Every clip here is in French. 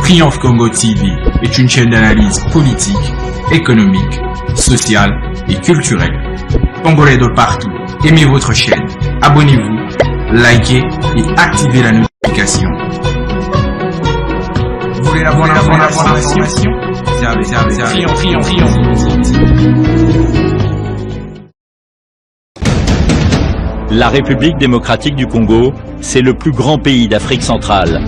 Triomphe Congo TV est une chaîne d'analyse politique, économique, sociale et culturelle. Congolais de partout, aimez votre chaîne, abonnez-vous, likez et activez la notification. Vous voulez la bonne information? La République démocratique du Congo, c'est le plus grand pays d'Afrique centrale.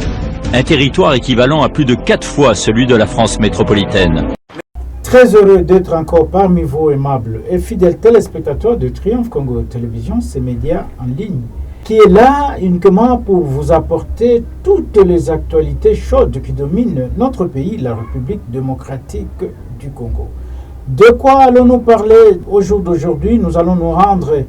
Un territoire équivalent à plus de 4 fois celui de la France métropolitaine. Très heureux d'être encore parmi vous, aimables et fidèles téléspectateurs de Triomphe Congo Télévision, ces médias en ligne, qui est là uniquement pour vous apporter toutes les actualités chaudes qui dominent notre pays, la République démocratique du Congo. De quoi allons-nous parler au jour d'aujourd'hui? Nous allons nous rendre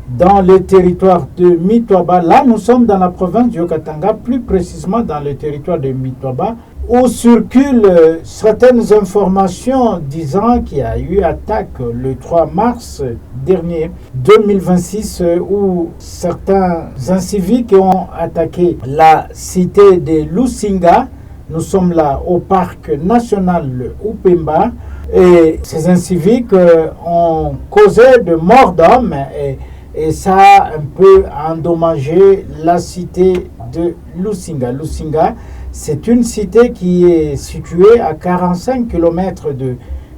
dans le territoire de Mitwaba. Là, nous sommes dans la province du Haut-Katanga, plus précisément dans le territoire de Mitwaba, où circulent certaines informations disant qu'il y a eu attaque le 3 mars dernier 2026, où certains inciviques ont attaqué la cité de Lusinga. Nous sommes là au parc national Upemba, et ces inciviques ont causé de morts d'hommes et ça a un peu endommagé la cité de Lusinga. Lusinga, c'est une cité qui est située à 45 km de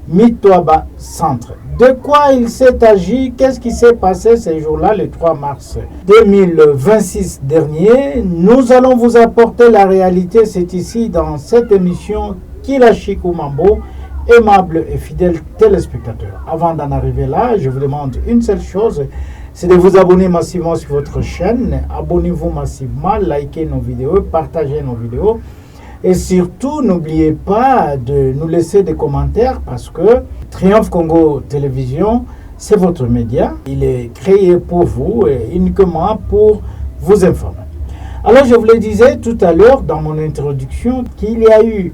Mitwaba centre. De quoi il s'est agi? Qu'est-ce qui s'est passé ces jours-là, le 3 mars 2026 dernier? Nous allons vous apporter la réalité, c'est ici dans cette émission Kilashiku Mambo, aimables et fidèles téléspectateurs. Avant d'en arriver là, je vous demande une seule chose, c'est de vous abonner massivement sur votre chaîne. Abonnez-vous massivement, likez nos vidéos, partagez nos vidéos. Et surtout, n'oubliez pas de nous laisser des commentaires parce que Triomphe Congo Télévision, c'est votre média. Il est créé pour vous et uniquement pour vous informer. Alors, je vous le disais tout à l'heure dans mon introduction qu'il y a eu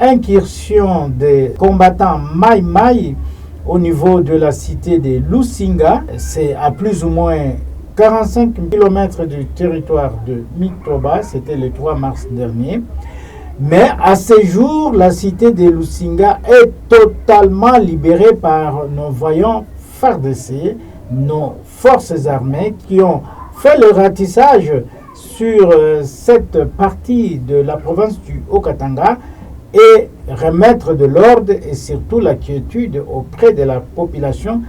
incursion des combattants Mai Mai au niveau de la cité de Lusinga. C'est à plus ou moins 45 km du territoire de Mitwaba. C'était le 3 mars dernier. Mais à ce jour, la cité de Lusinga est totalement libérée par nos voyants FARDC, nos forces armées qui ont fait le ratissage sur cette partie de la province du Haut-Katanga et remettre de l'ordre et surtout la quiétude auprès de la population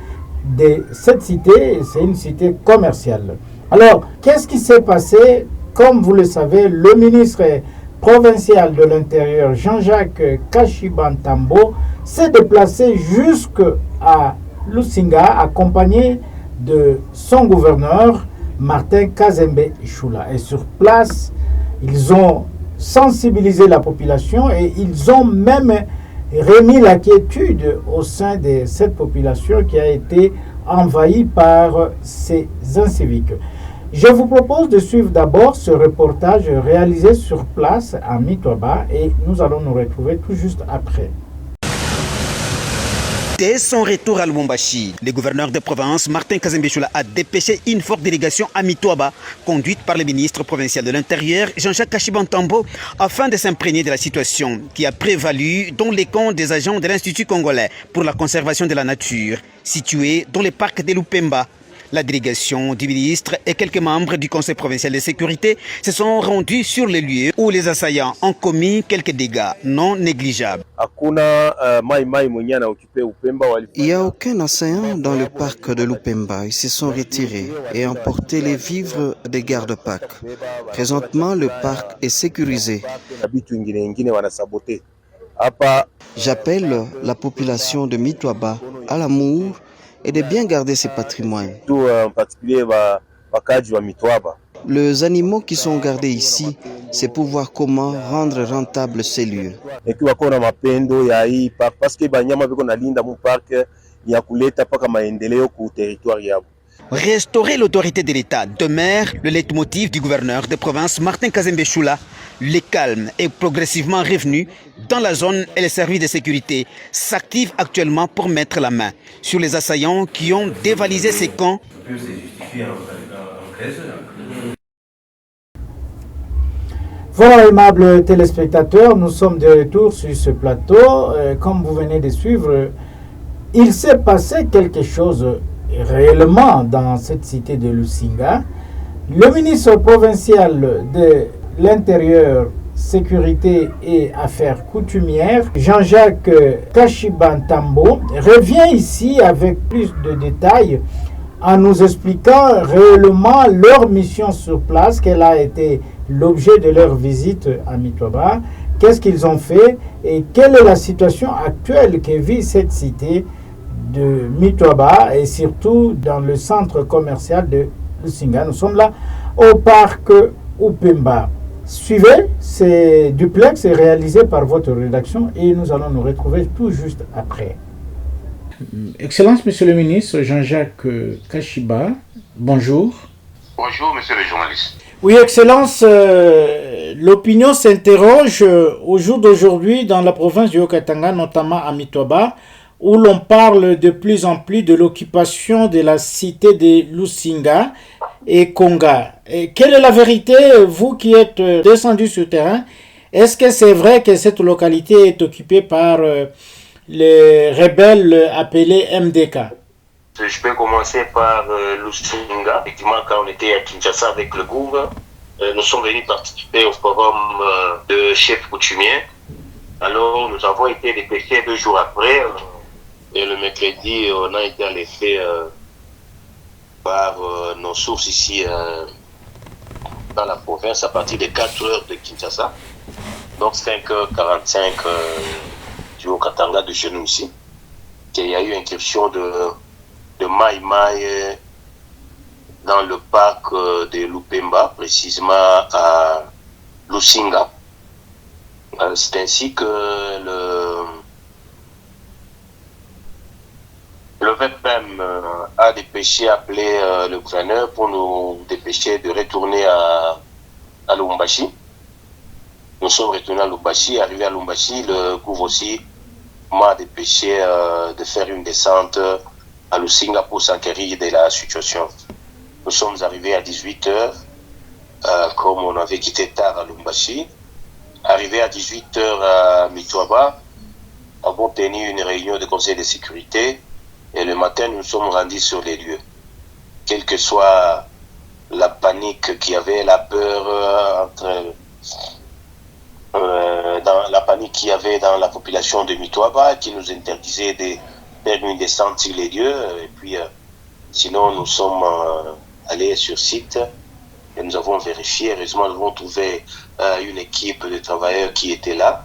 de cette cité. C'est une cité commerciale. Alors, qu'est-ce qui s'est passé? Comme vous le savez, le ministre provincial de l'Intérieur, Jean-Jacques Kashibantambo, s'est déplacé jusqu'à Lusinga, accompagné de son gouverneur, Martin Kazembe Choula. Et sur place, ils ont sensibilisé la population et ils ont même remis la quiétude au sein de cette population qui a été envahie par ces inciviques. Je vous propose de suivre d'abord ce reportage réalisé sur place à Mitwaba et nous allons nous retrouver tout juste après. Dès son retour à Lubumbashi, le gouverneur de province, Martin Kazembe Choula, a dépêché une forte délégation à Mitwaba, conduite par le ministre provincial de l'Intérieur, Jean-Jacques Kashibantambo, afin de s'imprégner de la situation qui a prévalu dans les camps des agents de l'Institut congolais pour la conservation de la nature, situé dans le parc de Lupemba. La délégation du ministre et quelques membres du Conseil provincial de sécurité se sont rendus sur les lieux où les assaillants ont commis quelques dégâts non négligeables. Il n'y a aucun assaillant dans le parc de Lupemba. Ils se sont retirés et emporté les vivres des gardes-pâques. Présentement, le parc est sécurisé. J'appelle la population de Mitwaba à l'amour et de bien garder ses patrimoines. Les animaux qui sont gardés ici, c'est pour voir comment rendre rentables ces lieux. Restaurer l'autorité de l'État demeure le leitmotiv du gouverneur de province Martin Kazembe Choula. Le calme est progressivement revenu dans la zone et les services de sécurité s'activent actuellement pour mettre la main sur les assaillants qui ont dévalisé ces camps. Voilà, aimables téléspectateurs, nous sommes de retour sur ce plateau. Comme vous venez de suivre, il s'est passé quelque chose réellement dans cette cité de Lusinga. Le ministre provincial de l'Intérieur, Sécurité et Affaires coutumières, Jean-Jacques Kashibantambo, revient ici avec plus de détails en nous expliquant réellement leur mission sur place, quelle a été l'objet de leur visite à Mitoba, qu'est-ce qu'ils ont fait et quelle est la situation actuelle que vit cette cité de Mitoba et surtout dans le centre commercial de Lusinga. Nous sommes là au parc Upemba. Suivez, c'est duplex est réalisé par votre rédaction et nous allons nous retrouver tout juste après. Excellence, Monsieur le ministre Jean-Jacques Kashiba, bonjour. Bonjour, monsieur le journaliste. Oui, Excellence, l'opinion s'interroge au jour d'aujourd'hui dans la province du Haut-Katanga, notamment à Mitoba, où l'on parle de plus en plus de l'occupation de la cité de Lusinga et Konga. Et quelle est la vérité, vous qui êtes descendu sur le terrain? Est-ce que c'est vrai que cette localité est occupée par les rebelles appelés MDK? Je peux commencer par Lusinga. Effectivement, quand on était à Kinshasa avec le gouvernement, nous sommes venus participer au forum de chefs coutumiers. Alors, nous avons été dépêchés 2 jours après. Et le mercredi, on a été alertés par nos sources ici dans la province à partir de 4 heures de Kinshasa. Donc 5h45 du Haut-Katanga de chez nous ici. Il y a eu incursion de Mai Mai dans le parc de Lupemba, précisément à Lusinga. C'est ainsi que le VPM a dépêché, appelé le gouverneur pour nous dépêcher de retourner à Lubumbashi. Nous sommes retournés à Lubumbashi. Arrivé à Lubumbashi, le gouvernement aussi m'a dépêché de faire une descente à Lusinga pour s'enquérir de la situation. Nous sommes arrivés à 18h, comme on avait quitté tard à Lubumbashi. Arrivé à 18h à Mitoba, nous avons tenu une réunion de conseil de sécurité et le matin nous sommes rendus sur les lieux. Quelle que soit la panique qu'il y avait, la peur dans la panique qu'il y avait dans la population de Mitoba qui nous interdisait de faire une descente sur les lieux. Et puis, sinon, nous sommes allés sur site et nous avons vérifié. Heureusement, nous avons trouvé une équipe de travailleurs qui était là.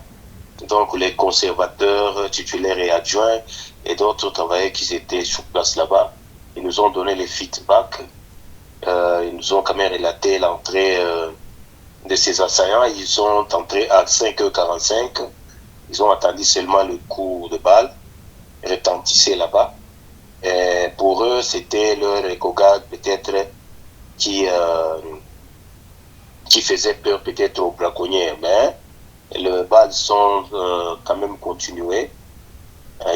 Donc, les conservateurs, titulaires et adjoints et d'autres travailleurs qui étaient sur place là-bas, ils nous ont donné les feedbacks. Ils nous ont quand même relaté l'entrée de ces assaillants. Ils sont entrés à 5h45. Ils ont attendu seulement le coup de balle retentissait là-bas. Et pour eux, c'était leur écogag peut-être qui faisait peur peut-être aux braconniers. Mais les balles sont quand même continuées.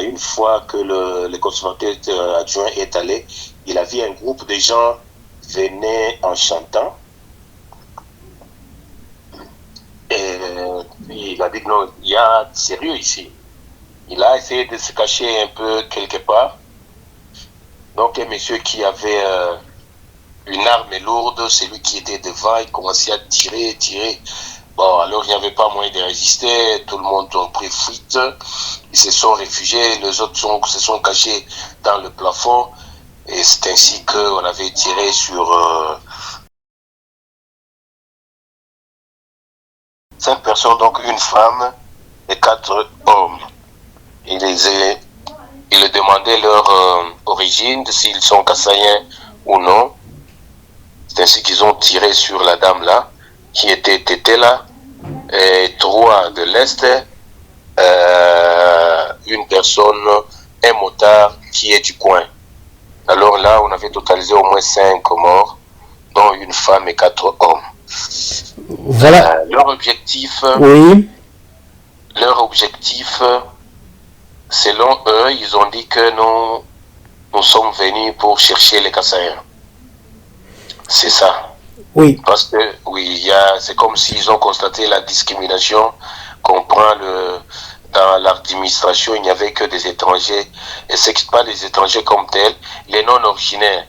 Une fois que le conservateur adjoint est allé, il a vu un groupe de gens venir en chantant. Et il a dit non, il y a sérieux ici. Il a essayé de se cacher un peu quelque part. Donc un monsieur qui avait une arme lourde, celui qui était devant, il commençait à tirer. Bon, alors il n'y avait pas moyen de résister, tout le monde a pris fuite, ils se sont réfugiés, les autres se sont cachés dans le plafond, et c'est ainsi qu'on avait tiré sur 5 personnes, donc une femme et 4 hommes. Ils demandaient leur origine, s'ils sont kassaïens ou non. C'est ainsi qu'ils ont tiré sur la dame là, qui était là, et 3 de l'Est, une personne, un motard qui est du coin. Alors là, on avait totalisé au moins 5 morts, dont une femme et 4 hommes. Voilà. Leur objectif, Oui. Selon eux, ils ont dit que nous sommes venus pour chercher les Kassaïens. C'est ça. Oui. Parce que, oui, c'est comme s'ils ont constaté la discrimination qu'on prend dans l'administration, il n'y avait que des étrangers. Et ce n'est pas les étrangers comme tels, les non-originaires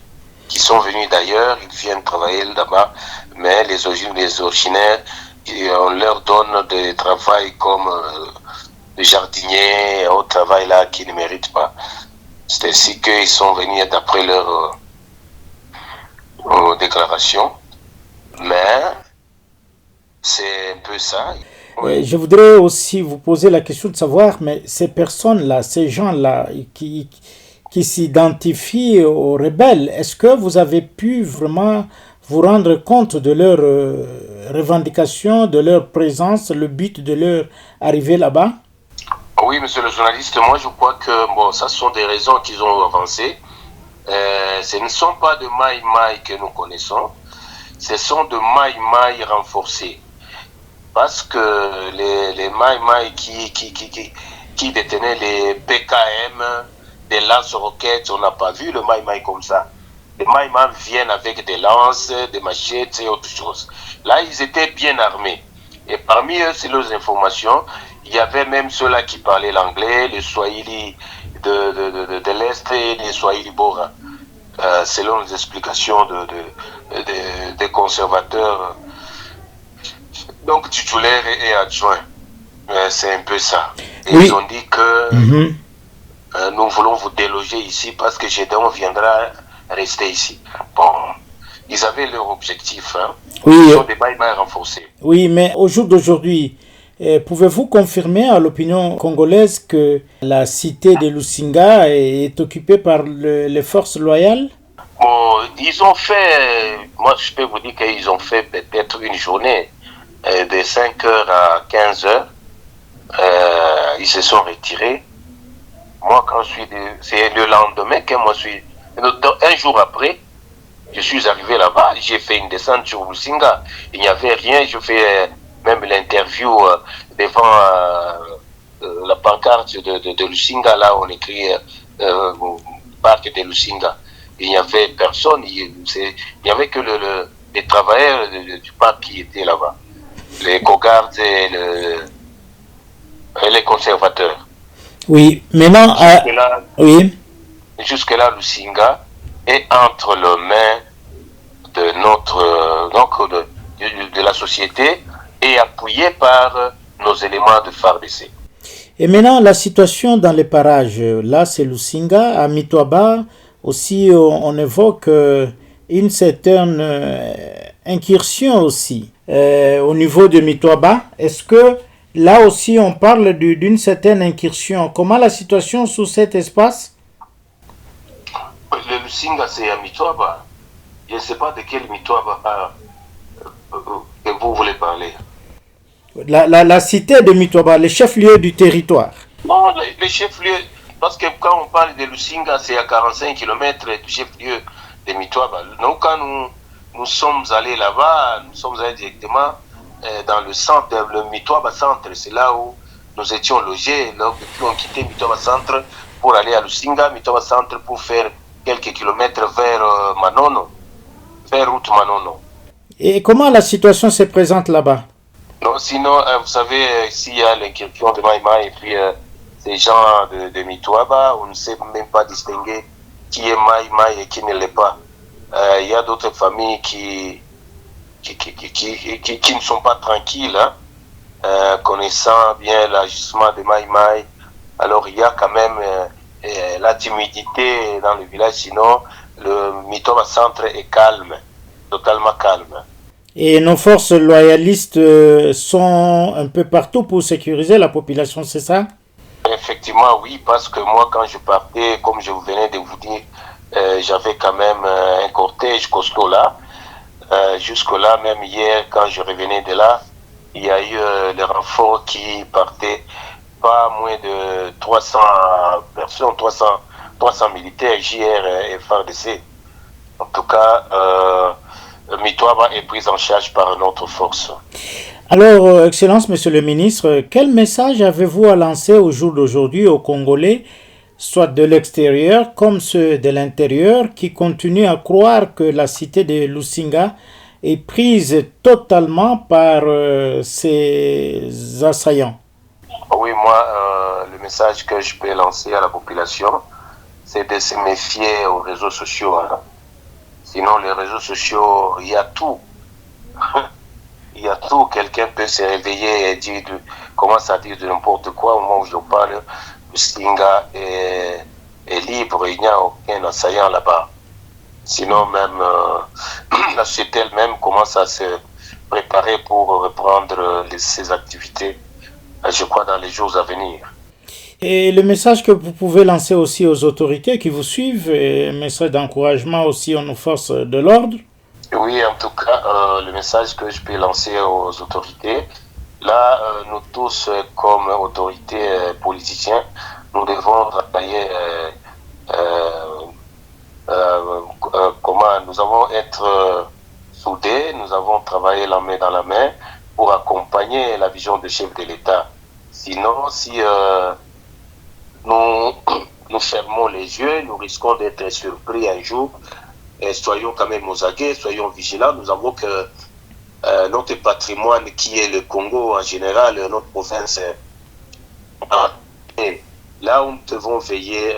qui sont venus d'ailleurs, ils viennent travailler là-bas, mais les originaires, on leur donne des travails comme des jardiniers, au travail là qu'ils ne méritent pas. C'est ainsi qu'ils sont venus d'après leur déclaration. Mais c'est un peu ça. Oui. Je voudrais aussi vous poser la question de savoir, mais ces personnes-là, ces gens-là qui s'identifient aux rebelles, est-ce que vous avez pu vraiment vous rendre compte de leurs revendications, de leur présence, le but de leur arrivée là-bas? Oui, monsieur le journaliste, moi je crois que bon, ça sont des raisons qu'ils ont avancées. Ce ne sont pas de Maï Maï que nous connaissons, ce sont de Maï Maï renforcés. Parce que les Maï Maï qui détenaient les PKM, des lance-roquettes, on n'a pas vu le Maï Maï comme ça. Les Maï Maï viennent avec des lances, des machettes et autre chose. Là, ils étaient bien armés. Et parmi eux, c'est leurs informations, il y avait même ceux-là qui parlaient l'anglais, les Swahili de l'Est et les Swahili Bora. Selon les explications des conservateurs, donc titulaires et adjoints. C'est un peu ça. Et oui. Ils ont dit que nous voulons vous déloger ici parce que Gédéon viendra rester ici. Bon, ils avaient leur objectif. Hein. Oui, ils sont des baillements renforcés. Oui, mais au jour d'aujourd'hui, pouvez-vous confirmer à l'opinion congolaise que la cité de Lusinga est occupée par les forces loyales? Bon, ils ont fait, moi je peux vous dire qu'ils ont fait peut-être une journée de 5h à 15h. Ils se sont retirés. Moi, c'est le lendemain que moi je suis, un jour après, je suis arrivé là-bas, j'ai fait une descente sur Lusinga. Il n'y avait rien, je fais même l'interview devant la pancarte de Lusinga, là on écrit parc de Lusinga. Il n'y avait personne, il n'y avait que les travailleurs du parc qui étaient là-bas, les cogardes et les conservateurs. Oui, maintenant... Jusque-là, Lusinga est entre les mains de la société et appuyé par nos éléments de FARDC. Et maintenant, la situation dans les parages, là c'est Lusinga, à Mitwaba, aussi on évoque une certaine incursion aussi au niveau de Mitwaba. Est-ce que là aussi on parle d'une certaine incursion? Comment la situation sous cet espace? Le Lusinga c'est à Mitwaba. Je ne sais pas de quel Mitwaba que vous voulez parler. La cité de Mitwaba, le chef-lieu du territoire. Non, le chef-lieu, parce que quand on parle de Lusinga, c'est à 45 km du chef-lieu de Mitwaba. Donc quand nous sommes allés là-bas, nous sommes allés directement dans le centre, le Mitwaba centre. C'est là où nous étions logés. Donc depuis on quittait Mitwaba centre pour aller à Lusinga, Mitwaba centre pour faire quelques kilomètres vers Manono, vers route Manono. Et comment la situation se présente là-bas? Non, sinon, vous savez, s'il y a l'incursion de Maïma et puis ces gens de Mitwaba, on ne sait même pas distinguer qui est Maïma et qui ne l'est pas. Il y a d'autres familles qui ne sont pas tranquilles, hein, connaissant bien l'agissement de Maïma. Alors il y a quand même la timidité dans le village, sinon le Mitwaba centre est calme, totalement calme. Et nos forces loyalistes sont un peu partout pour sécuriser la population, c'est ça? Effectivement, oui, parce que moi, quand je partais, comme je venais de vous dire, j'avais quand même un cortège costaud là. Jusque-là, même hier, quand je revenais de là, il y a eu les renforts qui partaient, pas moins de 300 personnes, 300 militaires, JR et FARDC. En tout cas, Mitwaba est prise en charge par notre force. Alors, Excellence, Monsieur le Ministre, quel message avez-vous à lancer au jour d'aujourd'hui aux Congolais, soit de l'extérieur comme ceux de l'intérieur, qui continuent à croire que la cité de Lusinga est prise totalement par ces assaillants. Oui, moi, le message que je peux lancer à la population, c'est de se méfier aux réseaux sociaux. Hein. Sinon, les réseaux sociaux, il y a tout. Il y a tout. Quelqu'un peut se réveiller et dire, commence à dire de n'importe quoi au moment où je parle. Le Singa est libre, il n'y a aucun assaillant là-bas. Sinon, même la société elle-même commence à se préparer pour reprendre ses activités, je crois, dans les jours à venir. Et le message que vous pouvez lancer aussi aux autorités qui vous suivent, et un message d'encouragement aussi aux forces de l'ordre? Oui, en tout cas, le message que je peux lancer aux autorités, là, nous tous, comme autorités politiciens, nous devons travailler comment nous avons être soudés, nous avons travaillé la main dans la main pour accompagner la vision du chef de l'État. Sinon, si nous fermons les yeux, nous risquons d'être surpris un jour. Et soyons quand même aux aguets, soyons vigilants. Nous avons que notre patrimoine qui est le Congo en général, notre province, là où nous devons veiller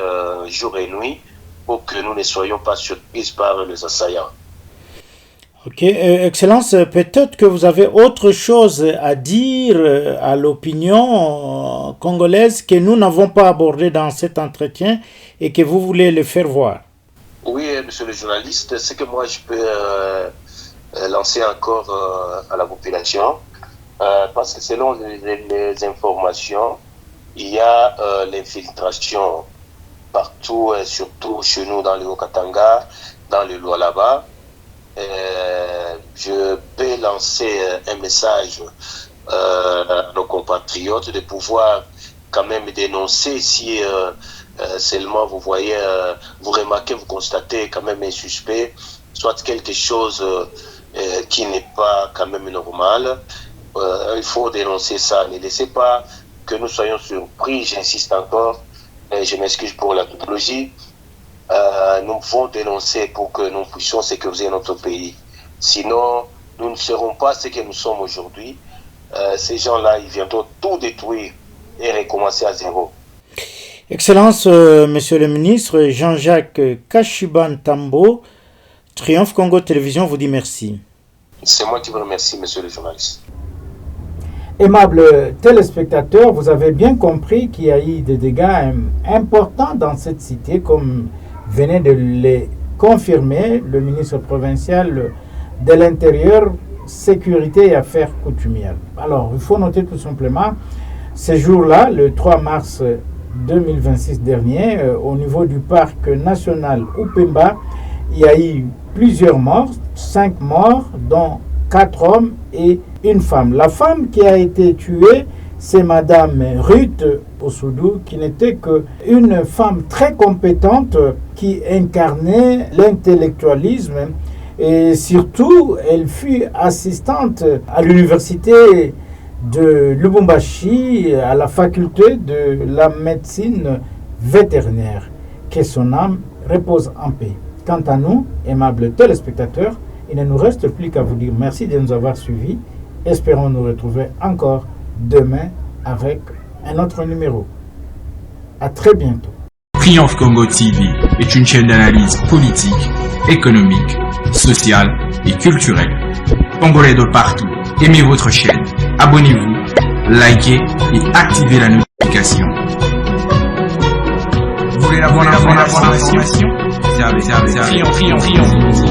jour et nuit pour que nous ne soyons pas surpris par les assaillants. Ok, Excellence, peut-être que vous avez autre chose à dire à l'opinion congolaise que nous n'avons pas abordé dans cet entretien et que vous voulez le faire voir. Oui, monsieur le journaliste, ce que moi je peux lancer encore à la population, parce que selon les informations, il y a l'infiltration partout, surtout chez nous dans le Haut-Katanga, dans le Lualaba. Je peux lancer un message à nos compatriotes de pouvoir quand même dénoncer si seulement vous voyez, vous remarquez, vous constatez quand même un suspect, soit quelque chose qui n'est pas quand même normal. Il faut dénoncer ça. Ne laissez pas que nous soyons surpris, j'insiste encore, je m'excuse pour la typologie. Nous devons dénoncer pour que nous puissions sécuriser notre pays. Sinon, nous ne serons pas ce que nous sommes aujourd'hui. Ces gens-là, ils viendront tout détruire et recommencer à zéro. Excellence, Monsieur le ministre, Jean-Jacques Kashiba Ntambo, Triomphe Congo Télévision vous dit merci. C'est moi qui vous remercie, monsieur le journaliste. Aimables téléspectateurs, vous avez bien compris qu'il y a eu des dégâts importants dans cette cité, comme venait de les confirmer le ministre provincial de l'Intérieur, Sécurité et Affaires coutumières. Alors, il faut noter tout simplement, ce jour-là, le 3 mars 2026 dernier, au niveau du parc national Upemba, il y a eu plusieurs morts, 5 morts, dont 4 hommes et une femme. La femme qui a été tuée, c'est Madame Ruth Ossoudou, qui n'était qu'une femme très compétente qui incarnait l'intellectualisme et surtout, elle fut assistante à l'université de Lubumbashi, à la faculté de la médecine vétérinaire. Que son âme repose en paix. Quant à nous, aimables téléspectateurs, il ne nous reste plus qu'à vous dire merci de nous avoir suivis. Espérons nous retrouver encore demain avec un autre numéro. À très bientôt. Triomphe Congo TV est une chaîne d'analyse politique, économique, sociale et culturelle. Congolais de partout, aimez votre chaîne, abonnez-vous, likez et activez la notification. Vous voulez la bonne information? Triomphe.